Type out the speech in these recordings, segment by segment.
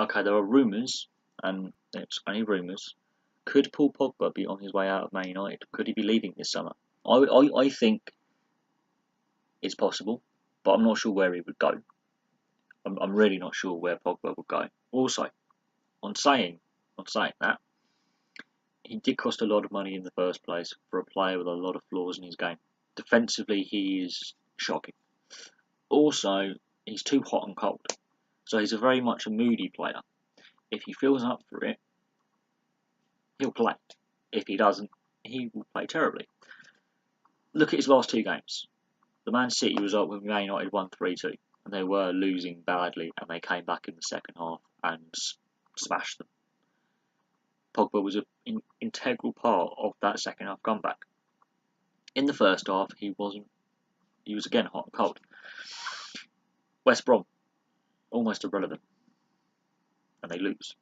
Okay, there are rumours, and it's only rumours. Could Paul Pogba be on his way out of Man United? Could he be leaving this summer? I think it's possible, but I'm not sure where he would go. I'm really not sure where Pogba would go. Also, on saying that, he did cost a lot of money in the first place for a player with a lot of flaws in his game. Defensively, he is shocking. Also, he's too hot and cold. So he's a very much a moody player. If he feels up for it, he'll play. If he doesn't, he will play terribly. Look at his last two games. The Man City result when Man United won 3-2, and they were losing badly, and they came back in the second half and smashed them. Pogba was an integral part of that second half comeback. In the first half, he wasn't. He was again hot and cold. West Brom, almost irrelevant, and they lose.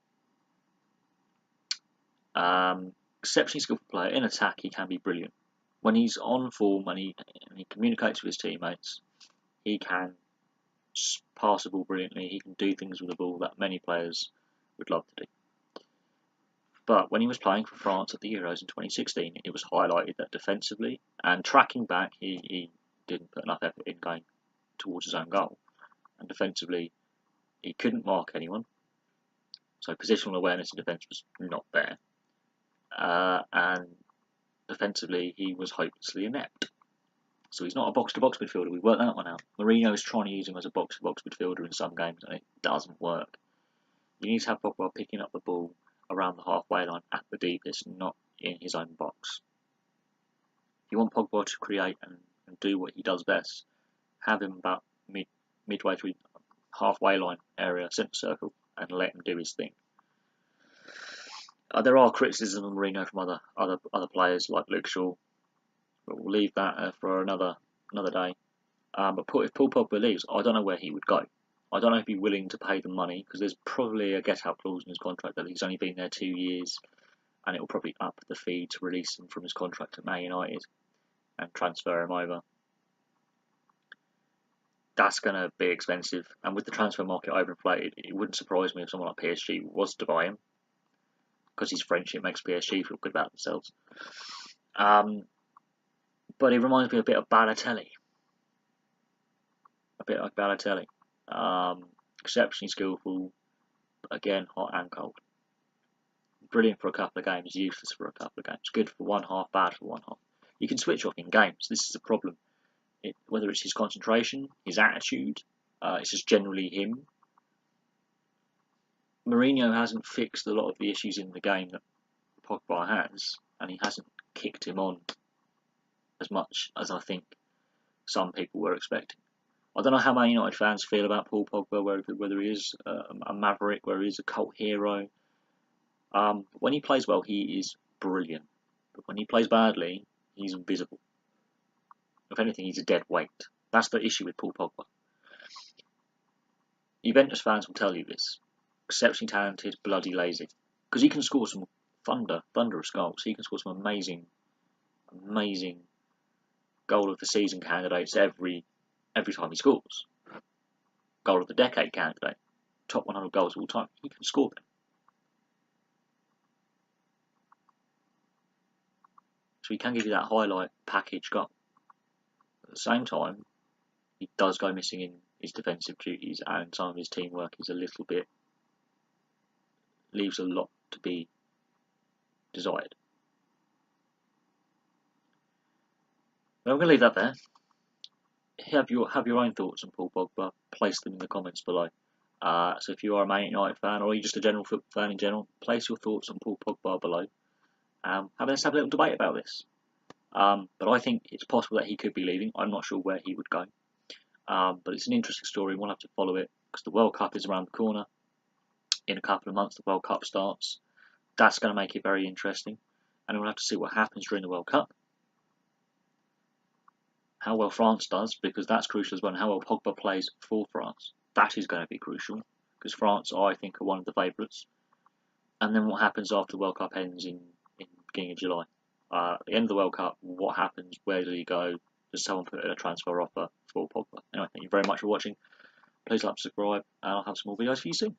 Exceptionally skillful player. In attack, he can be brilliant. When he's on form and he communicates with his teammates, he can pass the ball brilliantly. He can do things with the ball that many players would love to do. But when he was playing for France at the Euros in 2016, it was highlighted that defensively and tracking back, he didn't put enough effort in going towards his own goal. And defensively, he couldn't mark anyone. So positional awareness in defence was not there. And defensively, he was hopelessly inept. So he's not a box-to-box midfielder. We worked that one out. Mourinho is trying to use him as a box-to-box midfielder in some games, and it doesn't work. You need to have Pogba picking up the ball around the halfway line at the deepest, not in his own box. If you want Pogba to create and do what he does best, have him about midway through halfway line area, centre circle, and let him do his thing. There are criticisms of Mourinho from other players like Luke Shaw, but we'll leave that for another day. But if Paul Pogba leaves, I don't know where he would go. I don't know if he'd be willing to pay the money, because there's probably a get-out clause in his contract that he's only been there 2 years, and it will probably up the fee to release him from his contract at Man United and transfer him over. That's going to be expensive, and with the transfer market overinflated, it wouldn't surprise me if someone like PSG was to buy him, because he's French. It makes PSG feel good about themselves. But it reminds me a bit of Balotelli. A bit like Balotelli. Exceptionally skillful, but again, hot and cold. Brilliant for a couple of games, useless for a couple of games. Good for one half, bad for one half. You can switch off in games. This is a problem. Whether it's his concentration, his attitude, it's just generally him. Mourinho hasn't fixed a lot of the issues in the game that Pogba has, and he hasn't kicked him on as much as I think some people were expecting. I don't know how Man United fans feel about Paul Pogba, whether he is a maverick, whether he is a cult hero. When he plays well, he is brilliant. But when he plays badly, he's invisible. If anything, he's a dead weight. That's the issue with Paul Pogba. Juventus fans will tell you this. Exceptionally talented, bloody lazy. Because he can score some thunderous goals. He can score some amazing goal of the season candidates every time he scores. Goal of the decade candidate. Top 100 goals of all time. He can score them. So he can give you that highlight package goal. At the same time, he does go missing in his defensive duties, and some of his teamwork is a little bit, leaves a lot to be desired. But I'm going to leave that there. Have your own thoughts on Paul Pogba. Place them in the comments below. So if you are a Man United fan, or you're just a general football fan in general, place your thoughts on Paul Pogba below. Let's have a little debate about this. But I think it's possible that he could be leaving. I'm not sure where he would go. But it's an interesting story. We'll have to follow it, because the World Cup is around the corner. In a couple of months, the World Cup starts. That's going to make it very interesting. And we'll have to see what happens during the World Cup. How well France does, because that's crucial as well, and how well Pogba plays for France. That is going to be crucial, because France, I think, are one of the favourites. And then what happens after the World Cup ends in the beginning of July. At the end of the World Cup, what happens? Where does he go? Does someone put in a transfer offer for Pogba? Anyway, thank you very much for watching. Please like, subscribe, and I'll have some more videos for you soon.